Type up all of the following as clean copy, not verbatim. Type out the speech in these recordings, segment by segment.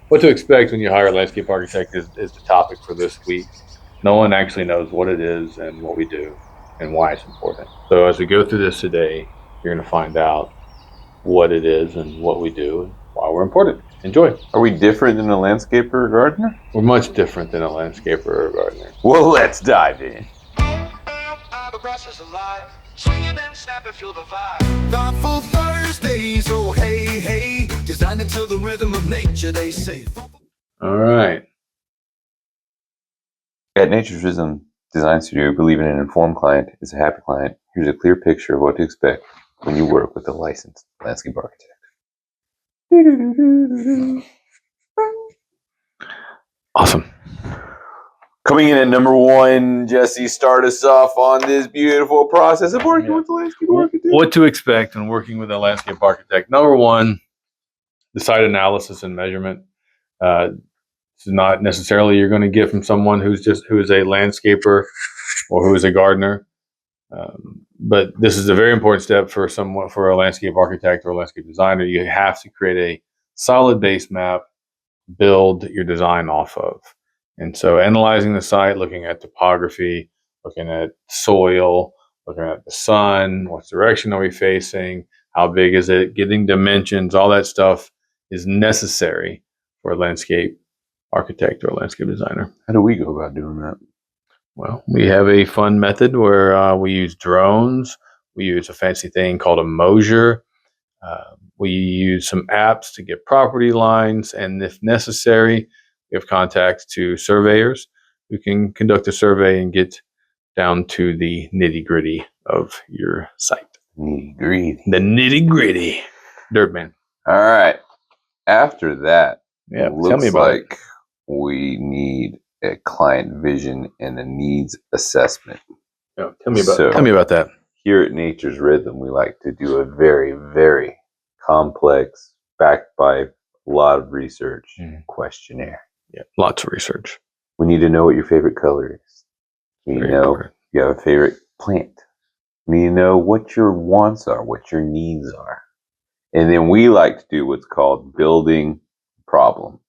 What to expect when you hire a landscape architect is the topic for this week. No one actually knows what it is and what we do and why it's important. So as we go through this today, you're going to find out what it is and what we do and why we're important. Enjoy. Are we different than a landscaper or gardener? We're much different than a landscaper or a gardener. Well, let's dive in. Thoughtful Thursdays, oh hey, hey, designed into the rhythm of nature, they say. All right. At Nature's Rhythm Design Studio, we believe in an informed client is a happy client. Here's a clear picture of what to expect when you work with a licensed landscape architect. Awesome. Coming in at number one, Jesse, start us off on this beautiful process of working with a landscape architect. What to expect when working with a landscape architect. Number one, the site analysis and measurement. It's not necessarily you're going to get from someone who is a landscaper or who is a gardener. But this is a very important step for a landscape architect or a landscape designer. You have to create a solid base map, build your design off of. And so analyzing the site, looking at topography, looking at soil, looking at the sun, what direction are we facing, how big is it, getting dimensions, all that stuff is necessary for a landscape architect or a landscape designer. How do we go about doing that? Well, we have a fun method where we use drones. We use a fancy thing called a Mosier. We use some apps to get property lines, and if necessary, we have contacts to surveyors who can conduct a survey and get down to the nitty-gritty of your site. Nitty-gritty. The nitty-gritty. Dirtman. All right. After that, Yeah, it tell looks me about like we need a client vision and a needs assessment. Yeah, tell me about that. Here at Nature's Rhythm, we like to do a very, very complex, backed by a lot of research questionnaire. Yeah, lots of research. We need to know what your favorite color is. We need to know if you have a favorite plant. We need to know what your wants are, what your needs are. And then we like to do what's called building problem.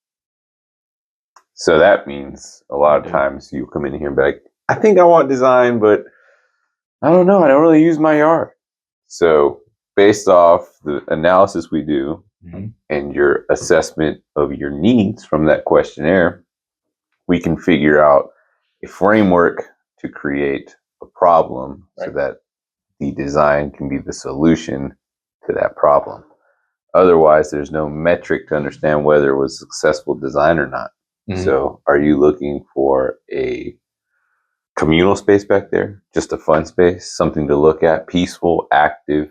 So that means a lot of times you come in here and be like, I think I want design, but I don't know. I don't really use my yard. So based off the analysis we do and your assessment of your needs from that questionnaire, we can figure out a framework to create a problem so that the design can be the solution to that problem. Otherwise, there's no metric to understand whether it was a successful design or not. So are you looking for a communal space back there? Just a fun space, something to look at, peaceful, active,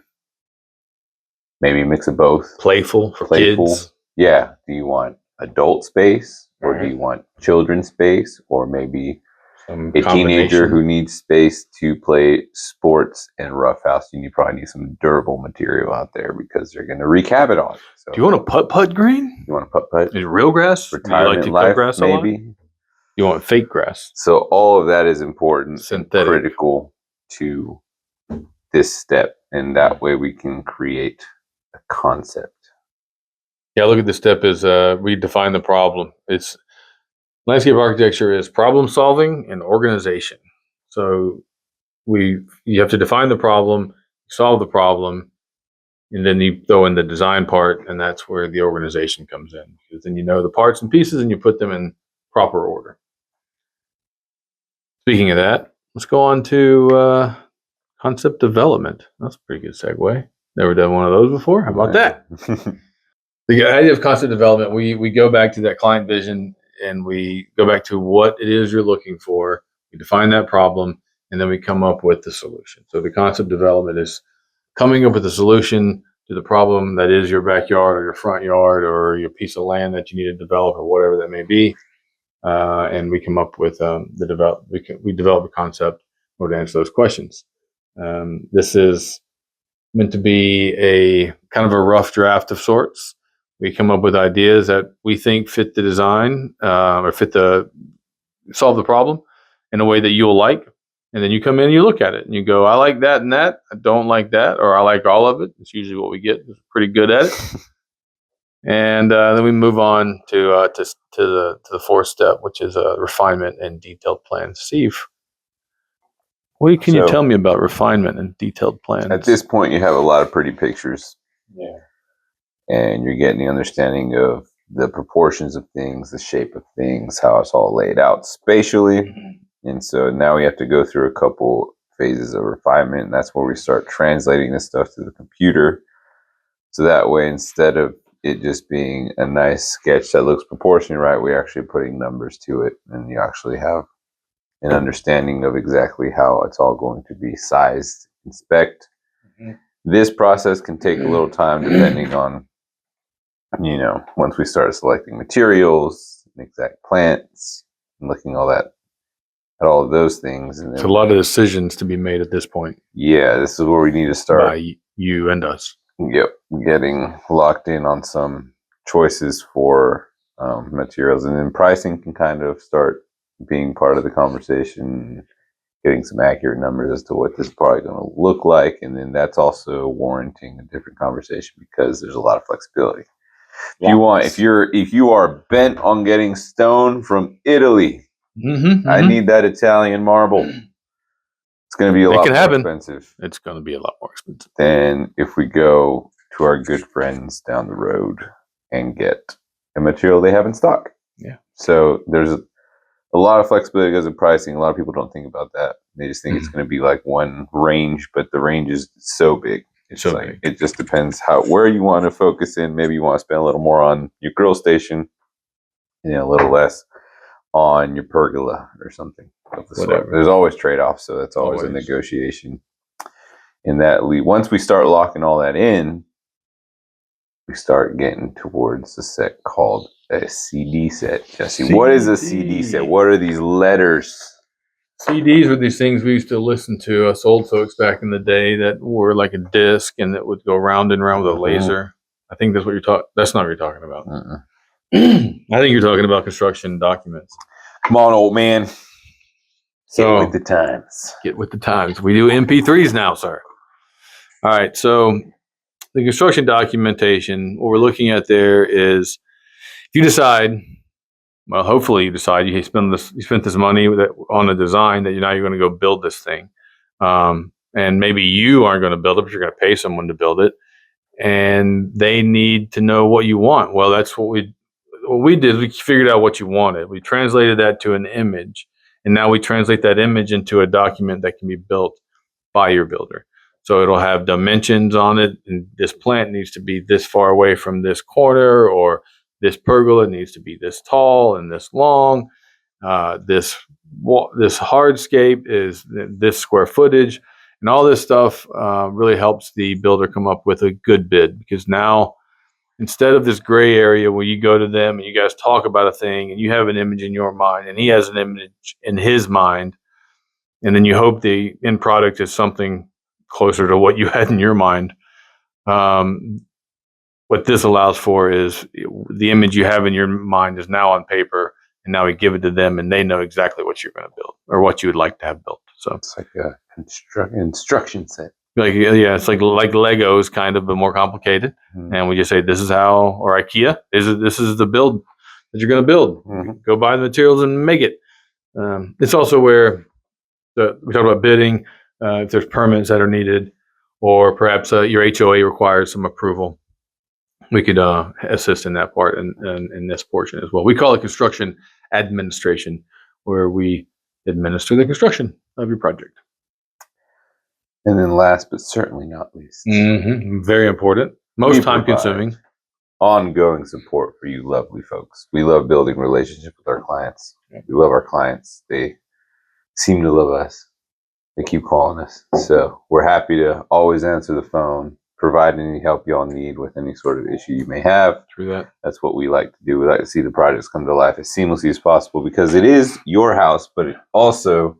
maybe a mix of both. Playful for kids. Yeah. Do you want adult space or do you want children's space or maybe a teenager who needs space to play sports and roughhouse? You probably need some durable material out there because they're going to wreak havoc on it. So, do you want a putt green? You want a putt? Is it real grass? Retirement do you like to life, cut grass maybe? You want fake grass? So all of that is important, synthetic, and critical to this step, and that way we can create a concept. Yeah, look at this step is we define the problem. It's landscape architecture is problem solving and organization. So you have to define the problem, solve the problem, and then you throw in the design part, and that's where the organization comes in. Because then you know the parts and pieces and you put them in proper order. Speaking of that, let's go on to concept development. That's a pretty good segue. Never done one of those before. How about that? The idea of concept development, we go back to that client vision and we go back to what it is you're looking for. We define that problem and then we come up with the solution. So the concept development is coming up with a solution to the problem that is your backyard or your front yard or your piece of land that you need to develop or whatever that may be. And we come up with we develop a concept in order to answer those questions. This is meant to be a kind of a rough draft of sorts. We come up with ideas that we think fit the design or solve the problem in a way that you'll like. And then you come in and you look at it and you go, I like that and that. I don't like that, or I like all of it. It's usually what we get. We're pretty good at it. And then we move on to the fourth step, which is refinement and detailed plans. Steve, what can you So, tell me about refinement and detailed plans? At this point, you have a lot of pretty pictures. Yeah. And you're getting the understanding of the proportions of things, the shape of things, how it's all laid out spatially. And so now we have to go through a couple phases of refinement, and that's where we start translating this stuff to the computer. So that way, instead of it just being a nice sketch that looks proportionally right, we're actually putting numbers to it, and you actually have an understanding of exactly how it's all going to be sized and spec'd. This process can take a little time depending on, once we start selecting materials, exact plants, and looking at all of those things. And then, There's a lot of decisions to be made at this point. Yeah, this is where we need to start. By you and us. Yep, getting locked in on some choices for materials, and then pricing can kind of start being part of the conversation, getting some accurate numbers as to what this is probably going to look like, and then that's also warranting a different conversation because there's a lot of flexibility. If you are bent on getting stone from Italy, I need that Italian marble. It's going to be a lot more expensive. It's going to be a lot more expensive than if we go to our good friends down the road and get a material they have in stock. Yeah. So there's a lot of flexibility because of pricing. A lot of people don't think about that. They just think it's going to be like one range, but the range is so big. It's so big. It just depends where you want to focus in. Maybe you want to spend a little more on your grill station, a little less on your pergola or something. Whatever. There's always trade-offs, so that's always a negotiation. And once we start locking all that in, we start getting towards the set called a CD set. Jesse, what is a CD set? What are these letters? CDs were these things we used to listen to, us old folks back in the day, that were like a disc and that would go round and round with a laser. I think that's what you're talking. That's not what you're talking about. I think you're talking about construction documents. Come on, old man. Get with the times. Get with the times. We do MP3s now, sir. All right. So the construction documentation, what we're looking at there is, if you decide, well, hopefully you decide you spent this money on a design that now you're going to go build this thing. And maybe you aren't going to build it, but you're going to pay someone to build it. And they need to know what you want. Well, that's what we did. We figured out what you wanted. We translated that to an image. And now we translate that image into a document that can be built by your builder. So it'll have dimensions on it. And this plant needs to be this far away from this corner, or this pergola needs to be this tall and this long. This hardscape is this square footage. And all this stuff really helps the builder come up with a good bid, because now, instead of this gray area where you go to them and you guys talk about a thing and you have an image in your mind and he has an image in his mind, and then you hope the end product is something closer to what you had in your mind. What this allows for is the image you have in your mind is now on paper, and now we give it to them and they know exactly what you're going to build or what you would like to have built. So it's like a instruction set. It's like Legos, kind of, but more complicated. And we just say, this is how, or IKEA, this is the build that you're going to build. Go buy the materials and make it. It's also where we talk about bidding, if there's permits that are needed, or perhaps your HOA requires some approval. We could assist in that part and in this portion as well. We call it construction administration, where we administer the construction of your project. And then last but certainly not least, very important, most time consuming, ongoing support for you lovely folks. We love building relationships with our clients. We love our clients. They seem to love us. They keep calling us. So we're happy to always answer the phone, provide any help y'all need with any sort of issue you may have. True that. That's what we like to do. We like to see the projects come to life as seamlessly as possible, because it is your house, but it also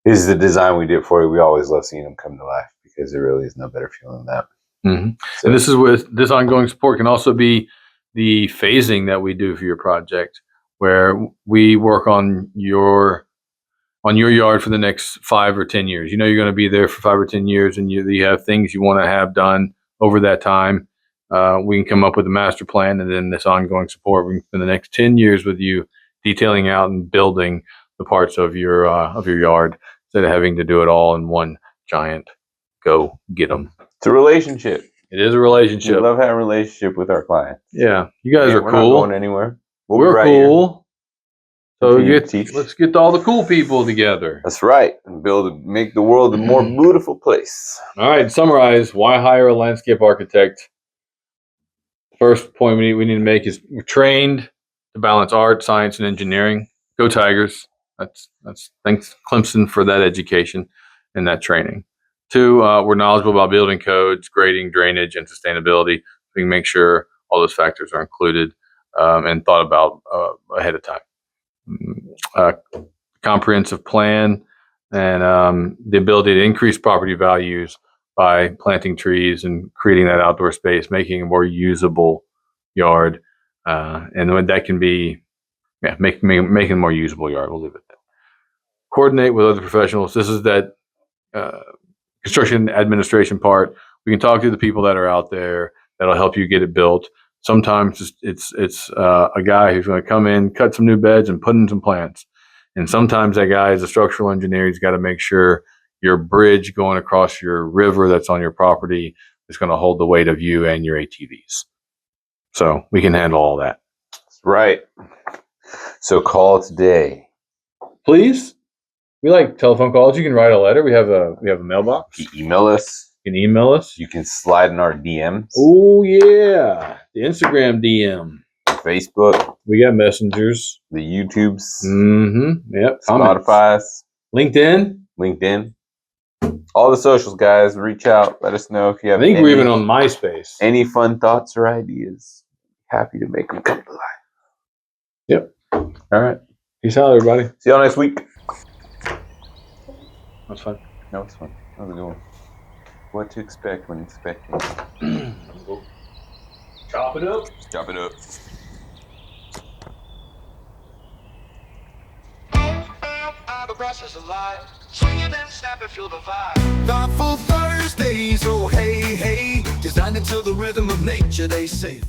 is the design we did for you. We always love seeing them come to life, because there really is no better feeling than that. So, and this is with this ongoing support can also be the phasing that we do for your project, where we work on your yard for the next 5 or 10 years. You know you're going to be there for 5 or 10 years, and you have things you want to have done over that time. we can come up with a master plan, and then this ongoing support. We can spend the next 10 years with you detailing out and building the parts of your yard instead of having to do it all in one giant go get them. It's a relationship. It is a We relationship. love having a relationship with our clients. Yeah, you guys are We're cool. not going anywhere. We'll be We're right here. cool. So Continue to teach. let's get all the cool people together. That's right. And make the world a more beautiful place. All right, summarize. Why hire a landscape architect? First point we need to make is we're trained to balance art, science, and engineering. Go Tigers. That's thanks Clemson for that education and that training. 2, we're knowledgeable about building codes, grading, drainage, and sustainability. We can make sure all those factors are included and thought about ahead of time. Comprehensive plan and the ability to increase property values by planting trees and creating that outdoor space, making a more usable yard. And when that can be, making a more usable yard. We'll leave it at that. Coordinate with other professionals. This is that construction administration part. We can talk to the people that are out there that'll help you get it built. Sometimes it's a guy who's going to come in, cut some new beds, and put in some plants. And sometimes that guy is a structural engineer. He's got to make sure your bridge going across your river that's on your property is going to hold the weight of you and your ATVs. So we can handle all that. That's right. So call today. Please. We like telephone calls. You can write a letter. We have a mailbox. You email us. You can email us. You can slide in our DMs. Oh yeah, the Instagram DM, Facebook. We got messengers. The YouTubes. Mm-hmm. Yep. Comments. Spotify's. LinkedIn. All the socials, guys. Reach out. Let us know if you have. I think we're even on MySpace. Any fun thoughts or ideas? Happy to make them come to life. Yep. All right. Peace out, everybody. See y'all next week. That's fun. No, it's fun. How's it going? What to expect when expecting? Chop it up. Chop it up. The grass is alive, swinging and snapping, feel the vibe. Thoughtful Thursdays, oh hey, hey, designed to the rhythm of nature, they say.